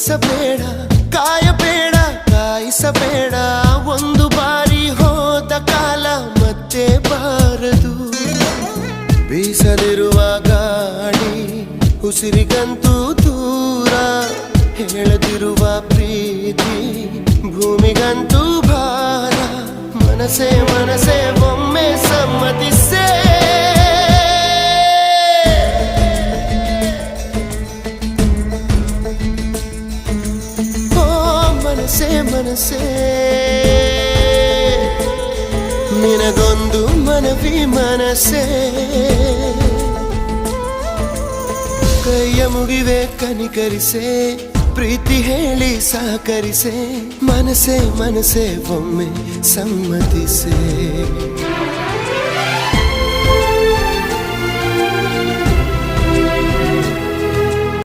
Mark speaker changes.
Speaker 1: ಬಯಸಬೇಡ, ಕಾಯಬೇಡ, ಕಾಯಿಸಬೇಡ. ಒಂದು ಬಾರಿ ಹೋದ ಕಾಲ ಮತ್ತೆ ಬಾರದು. ಬೀಸದಿರುವ ಗಾಳಿ ಉಸಿರಿಗಂತೂ ದೂರ, ಹೇಳದಿರುವ ಪ್ರೀತಿ ಭೂಮಿಗಂತೂ ಭಾರ. ಮನಸೇ ಮನಸೇ ಒಮ್ಮೆ ಸಮ್ಮತಿಸೇ. ಮನಸೇ ಮನಸೇ ನಿನಗೊಂದು ಮನವಿ ಮನಸೇ. ಕೈಯ ಮುಗಿವೆ ಕನಿಕರಿಸೆ, ಪ್ರೀತಿ ಹೇಳಿ ಸಹಕರಿಸೆ. ಮನಸೇ ಮನಸೇ ಒಮ್ಮೆ ಸಮ್ಮತಿಸೆ.